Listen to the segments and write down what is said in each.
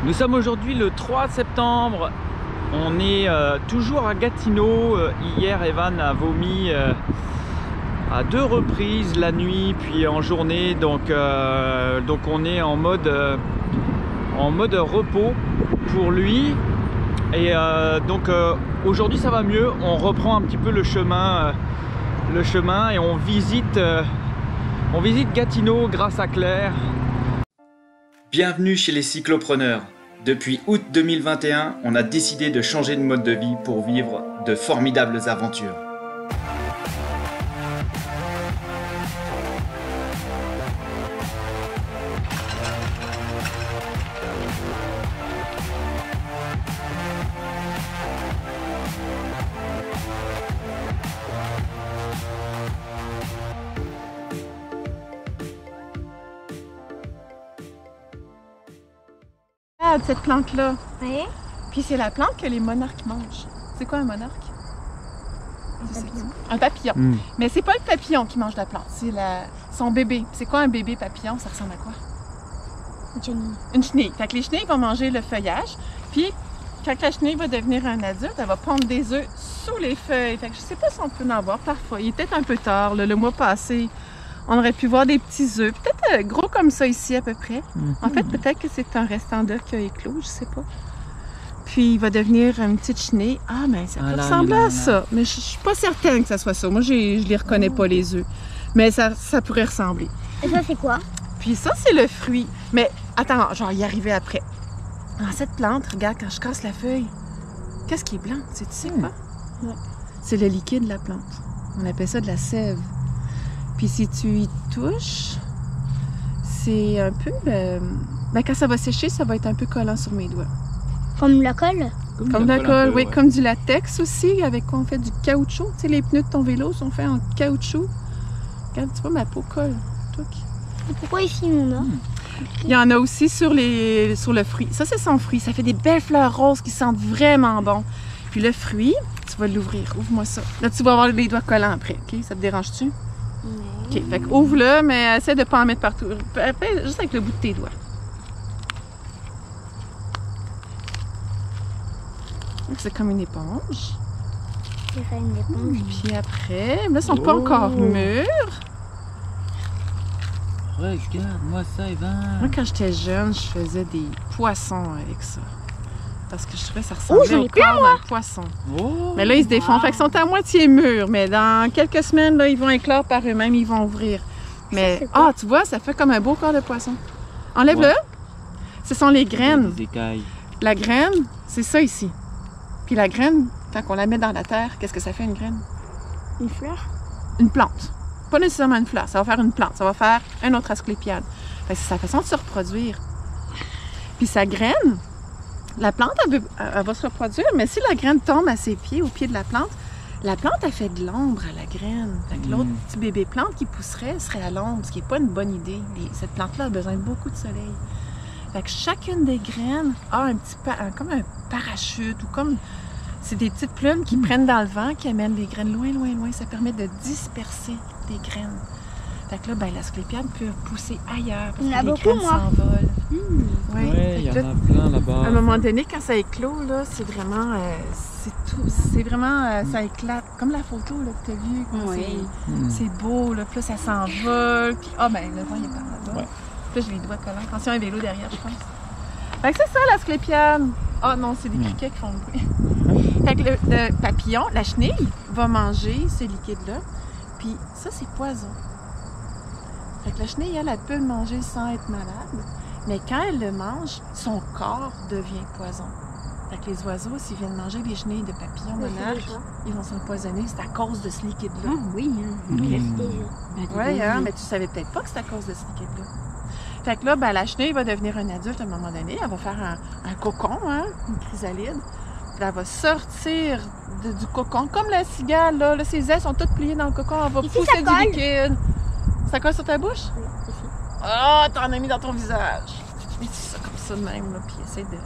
Nous sommes aujourd'hui le 3 septembre. On est toujours à Gatineau. Hier, Evan a vomi à 2 reprises, la nuit puis en journée. Donc on est en mode repos pour lui. Et aujourd'hui ça va mieux. On reprend un petit peu le chemin et on visite Gatineau grâce à Claire. Bienvenue chez les cyclopreneurs. Depuis août 2021, on a décidé de changer de mode de vie pour vivre de formidables aventures. Cette plante-là. Oui. Puis c'est la plante que les monarques mangent. C'est quoi un monarque? Un papillon. Un papillon. Mais c'est pas le papillon qui mange la plante, c'est son bébé. C'est quoi un bébé papillon? Ça ressemble à quoi? Une chenille. Une chenille. Fait que les chenilles vont manger le feuillage. Puis quand la chenille va devenir un adulte, elle va pondre des œufs sous les feuilles. Fait que je sais pas si on peut en voir parfois. Il est peut-être un peu tard. Le mois passé, on aurait pu voir des petits œufs. Peut-être gros comme ça ici à peu près. En fait, peut-être que c'est un restant d'œuf qui a éclos, je sais pas. Puis il va devenir une petite chenille. Ah, mais ça peut ressembler à ça. Mais je suis pas certaine que ça soit ça. Moi, je les reconnais pas, les œufs. Mais ça pourrait ressembler. Et ça, c'est quoi? Puis ça, c'est le fruit. Mais attends, je vais y arriver après. Dans cette plante, regarde, quand je casse la feuille, qu'est-ce qui est blanc? Tu sais quoi? Non. C'est le liquide de la plante. On appelle ça de la sève. Puis si tu y touches, c'est un peu... quand ça va sécher, ça va être un peu collant sur mes doigts. Comme la colle? Comme de la colle, oui. Comme du latex aussi, avec quoi on fait du caoutchouc. Tu sais, les pneus de ton vélo sont faits en caoutchouc. Regarde, tu vois, ma peau colle. Et pourquoi ici, on a? Il y en a aussi sur le fruit. Ça, c'est son fruit. Ça fait des belles fleurs roses qui sentent vraiment bon. Puis le fruit, tu vas l'ouvrir. Ouvre-moi ça. Là, tu vas avoir les doigts collants après. OK? Ça te dérange-tu? OK. Fait que ouvre-le, mais essaie de ne pas en mettre partout. Après, juste avec le bout de tes doigts. C'est comme une éponge. C'est une éponge. Puis après, là, ils sont pas encore mûrs. Regarde-moi ça, Evan. Moi, quand j'étais jeune, je faisais des poissons avec ça. Parce que je trouvais que ça ressemblait au corps d'un poisson. Mais là, ils se défont. Fait qu'ils sont à moitié mûrs. Mais dans quelques semaines, là, ils vont éclore par eux-mêmes. Ils vont ouvrir. Mais, tu vois, ça fait comme un beau corps de poisson. Enlève-le. Ouais. Ce sont les graines. Des écailles. La graine, c'est ça ici. Puis la graine, quand on la met dans la terre, qu'est-ce que ça fait, une graine? Une fleur? Une plante. Pas nécessairement une fleur. Ça va faire une plante. Ça va faire un autre asclépiade. Fait que c'est sa façon de se reproduire. Puis sa graine, la plante, elle va se reproduire, mais si la graine tombe à ses pieds, au pied de la plante, elle fait de l'ombre à la graine. Fait que l'autre petit bébé plante qui pousserait serait à l'ombre, ce qui n'est pas une bonne idée. Cette plante-là a besoin de beaucoup de soleil. Fait que chacune des graines a comme un parachute ou comme... C'est des petites plumes qui prennent dans le vent, qui amènent les graines loin, loin, loin. Ça permet de disperser des graines. Fait que là, l'asclépiade peut pousser ailleurs parce que les graines s'envolent. Ouais, il y en a plein là-bas. À un moment donné, quand ça éclot, là, c'est vraiment... ça éclate. Comme la photo là, que tu as vue. C'est beau, là. Puis là, ça s'envole. Puis, le vent, il est par là-bas. Ouais. Puis là, j'ai les doigts collants. Attention, un vélo derrière, je pense. Fait que c'est ça, l'asclépiade. Ah non, c'est des criquets qui font le bruit. Fait que le papillon, la chenille, va manger ce liquide-là. Puis ça, c'est poison. Fait que la chenille, elle peut le manger sans être malade. Mais quand elle le mange, son corps devient poison. Fait que les oiseaux, s'ils viennent manger des chenilles de papillons monarques, ils vont s'empoisonner. C'est à cause de ce liquide-là. Ah oui, mais tu savais peut-être pas que c'est à cause de ce liquide-là. Fait que là, la chenille va devenir un adulte à un moment donné. Elle va faire un cocon, une chrysalide. Puis elle va sortir du cocon, comme la cigale. Là, ses ailes sont toutes pliées dans le cocon. Elle va pousser du liquide. Ça colle sur ta bouche? Oui, c'est ça. Ah, t'en as mis dans ton visage. Tu mets ça comme ça de même, là, puis essaie de...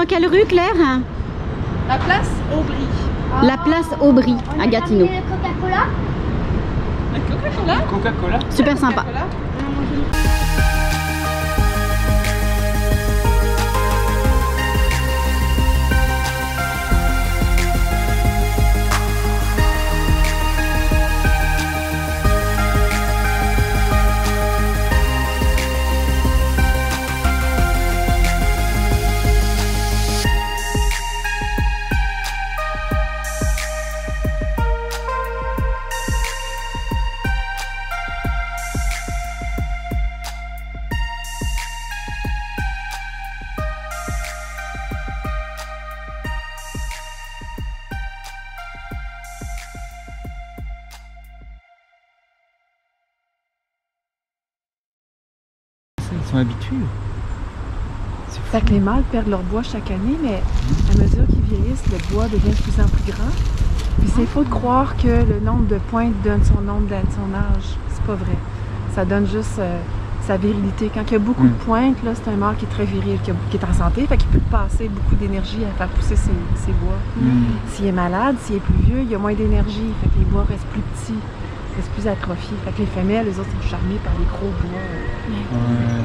dans quelle rue, Claire? La place Aubry. La place Aubry, à Gatineau. Le Coca-Cola. Le Coca-Cola? Coca-Cola. Super sympa. Coca-Cola. Ils sont habitués. Fait que les mâles perdent leur bois chaque année, mais à mesure qu'ils vieillissent, le bois devient de plus en plus grand. Puis c'est faux de croire que le nombre de pointes donne son nombre, donne son âge. C'est pas vrai. Ça donne juste sa virilité. Quand il y a beaucoup de pointes, là, c'est un mâle qui est très viril, qui est en santé, fait qu'il peut passer beaucoup d'énergie à faire pousser ses bois. S'il est malade, s'il est plus vieux, il y a moins d'énergie, fait que les bois restent plus petits, restent plus atrophiés. Fait que les femelles, les autres sont charmées par les gros bois. Ouais.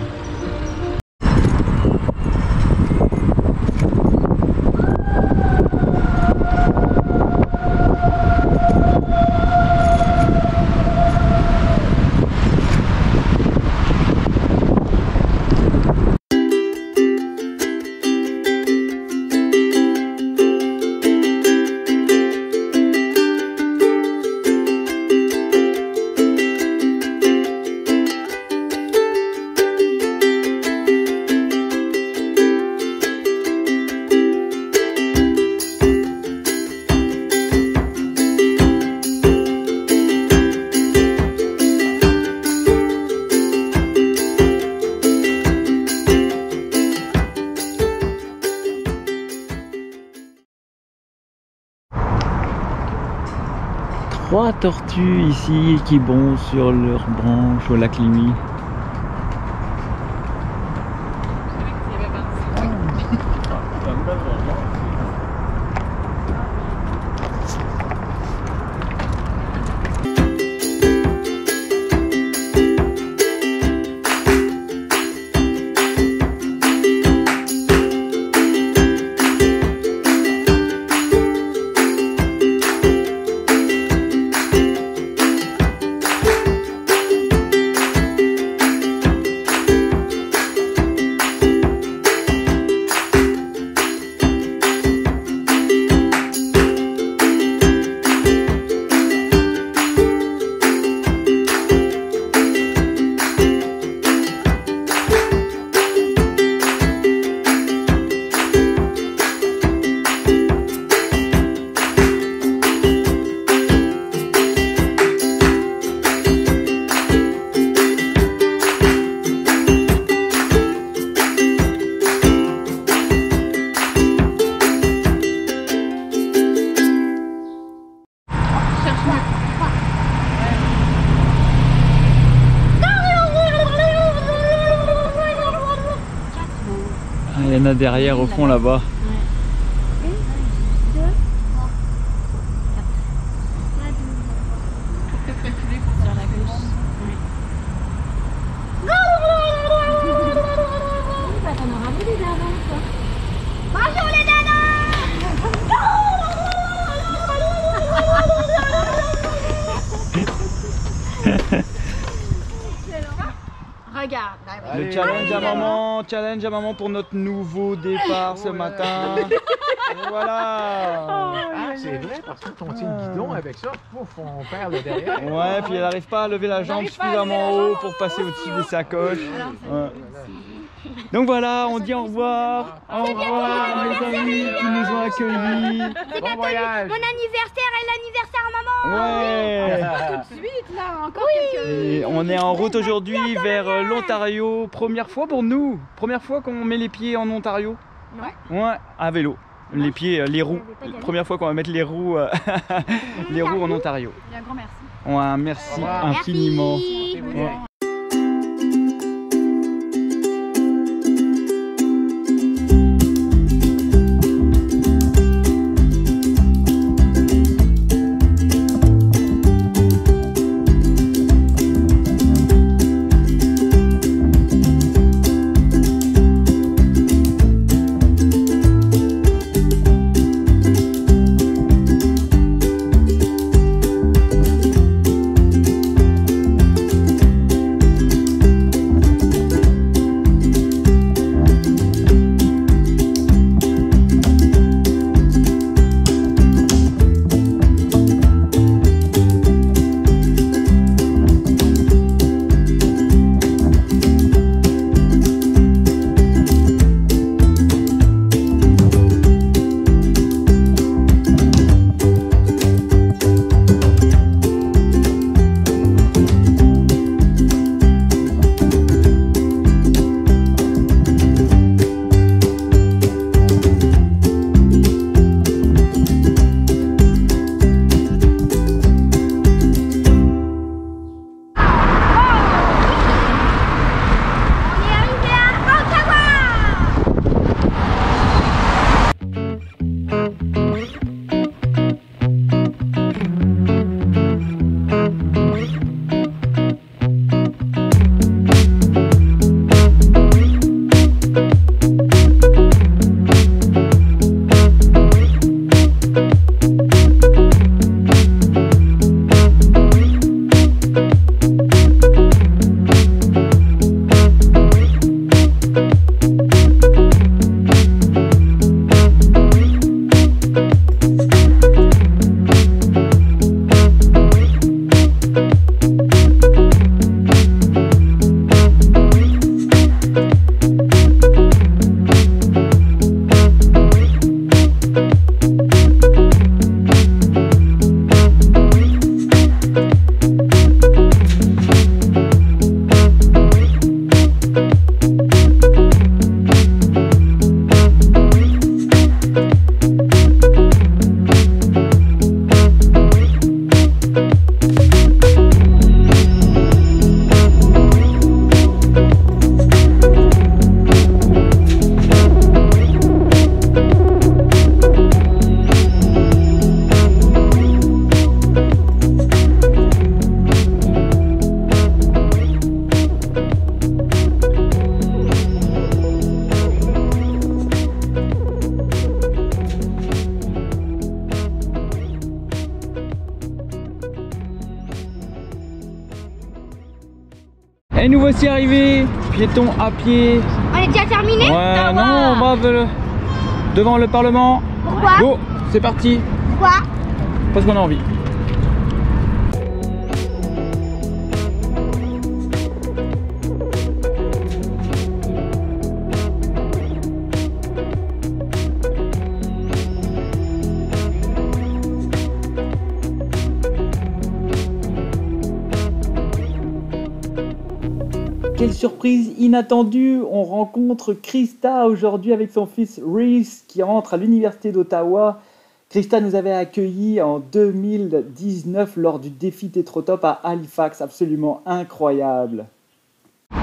3 tortues ici qui bondent sur leurs branches au lac Limy. Il y en a derrière au fond là-bas. Regarde. Le challenge à maman pour notre nouveau départ ce matin. Voilà. Ah, c'est vrai, parce que quand on tient le guidon avec ça, pouf, on perd le derrière. Ouais, puis elle n'arrive pas à lever la jambe suffisamment haut pour passer au-dessus des sacoches. Ouais. Donc voilà, on dit au revoir. Au revoir les amis qui nous ont accueillis. Bon voyage. Mon anniversaire et l'anniversaire à maman. Ouais. Tout de suite, là, encore quelques... Et on est en route aujourd'hui vers l'Ontario. Première fois pour nous. Première fois qu'on met les pieds en Ontario. Ouais, à vélo. Les pieds, les roues. Première fois qu'on va mettre les roues, les roues en Ontario. Un grand merci. Ouais, merci infiniment. Ouais. Et nous voici arrivés, piétons à pied. On est déjà terminé? Ouais, non, on va devant le Parlement. Pourquoi? Go, c'est parti. Pourquoi? Parce qu'on a envie. Quelle surprise inattendue, on rencontre Krista aujourd'hui avec son fils Reese qui entre à l'université d'Ottawa. Krista nous avait accueillis en 2019 lors du défi Tétrotop à Halifax, absolument incroyable. Et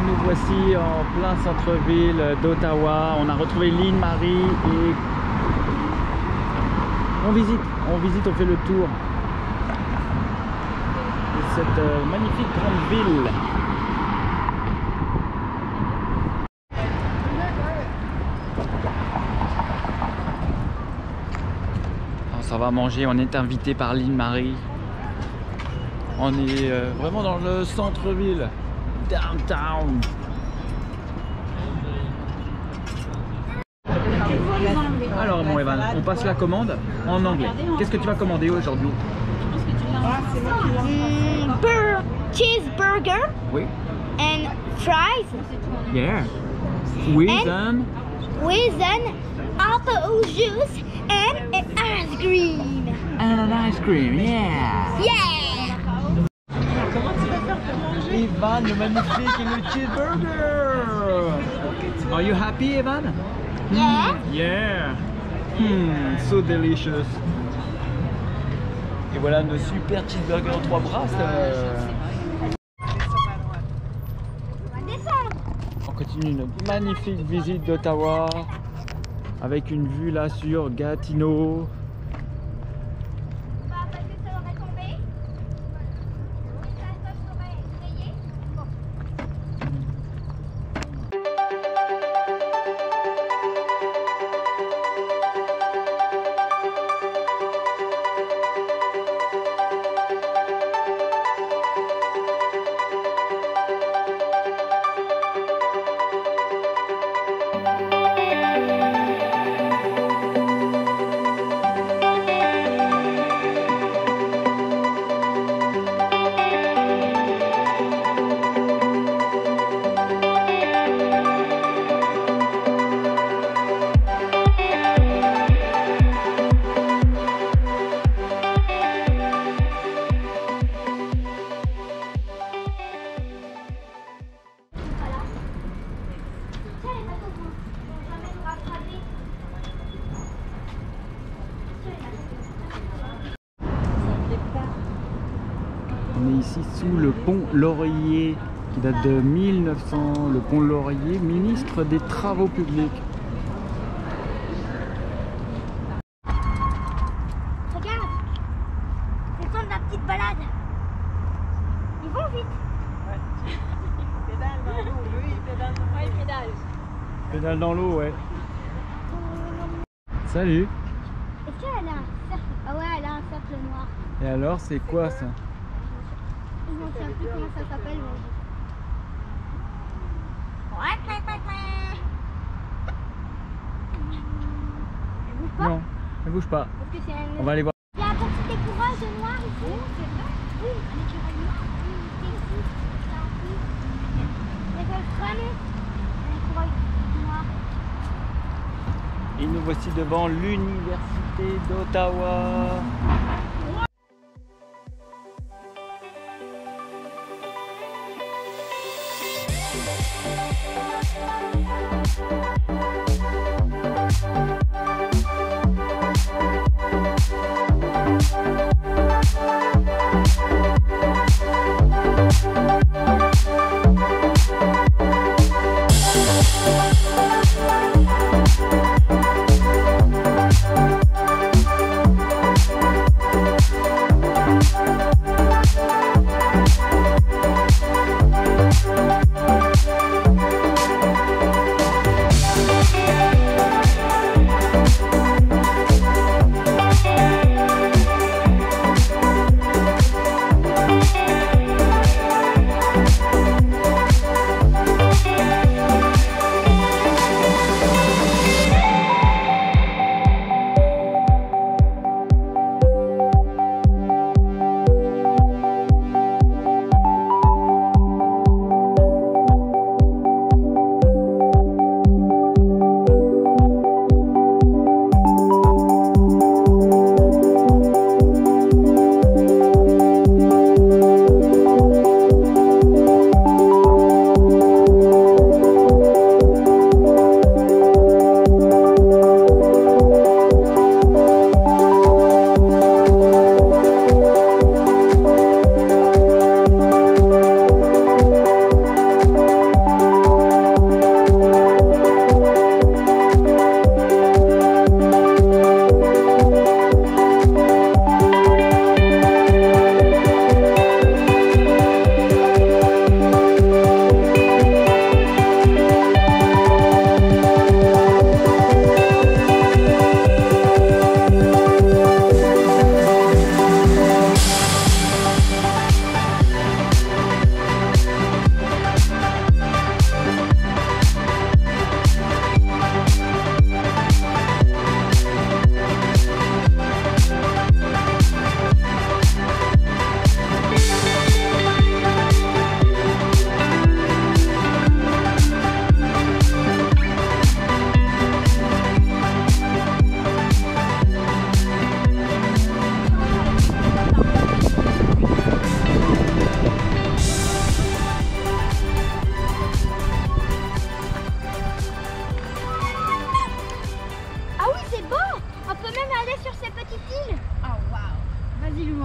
nous voici en plein centre-ville d'Ottawa. On a retrouvé Lynn, Marie et on visite, on fait le tour cette magnifique grande ville. Alors ça va manger, on est invité par Lynn Marie. On est vraiment dans le centre-ville, downtown. Alors mon Evan, on passe la commande en anglais. Qu'est-ce que tu vas commander aujourd'hui? Cheeseburger. Oui. And fries. Yeah. With an apple juice and an ice cream. and an ice cream. Yeah. Yeah. Comment tu vas faire pour manger? Evan, le magnifique et le cheeseburger. Are you happy, Evan? Yeah. Yeah. So delicious. Et voilà nos super cheeseburgers en 3 bras. On continue notre magnifique visite d'Ottawa avec une vue là sur Gatineau. On est ici sous le pont Laurier qui date de 1900. Le pont Laurier, ministre des Travaux publics. Regarde, c'est le temps de la petite balade. Ils vont vite. Pédale dans l'eau, lui, il pédale dans l'eau. Il pédale. Pédale dans l'eau, ouais. Salut. Est-ce qu'elle a un cercle? Ah ouais, elle a un cercle noir. Et alors, c'est quoi ça? Je ne sais plus comment ça s'appelle. Ouais, Elle bouge pas? Non, ne bouge pas. Parce que c'est un... On va aller voir. Il y a un petit écureuil noir ici. Oh, c'est vrai? Oui, un écureuil noir. Oui, c'est ici. C'est un peu. Il y a vraiment un écureuil noir. Et nous voici devant l'université d'Ottawa.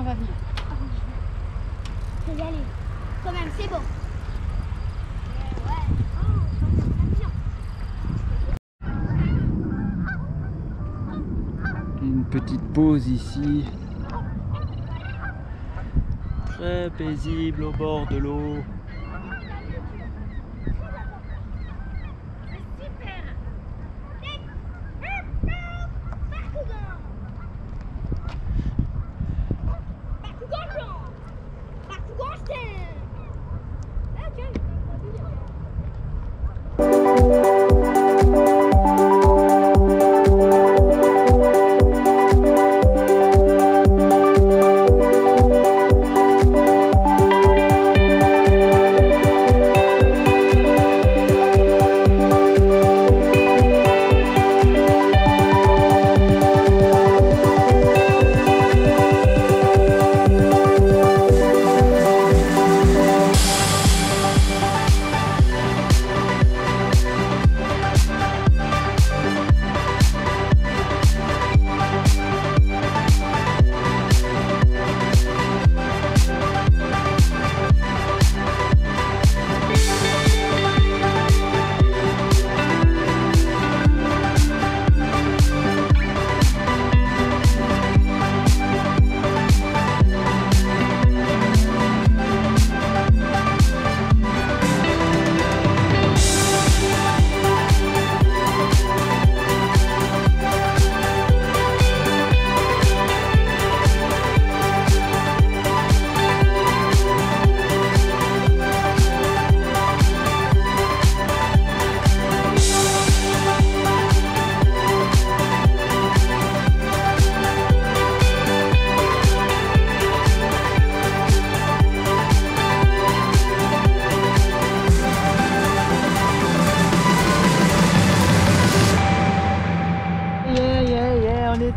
on va venir. Je vais y aller. Quand même, c'est bon. Une petite pause ici. Très paisible au bord de l'eau.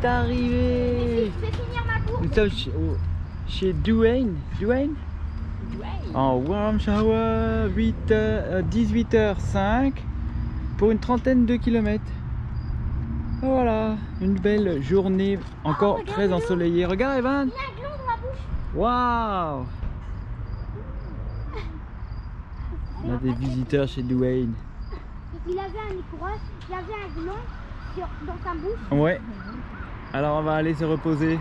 Arrivé. Je vais finir ma course. Nous sommes chez Duane. En warm shower, 18h05 pour une trentaine de kilomètres. Voilà, une belle journée encore très ensoleillée. Regarde Evan. Il y a un gland dans la bouche. Waouh. On a des visiteurs chez Duane. Il avait un écureuil, il avait un gland dans sa bouche. Ouais. Alors on va aller se reposer.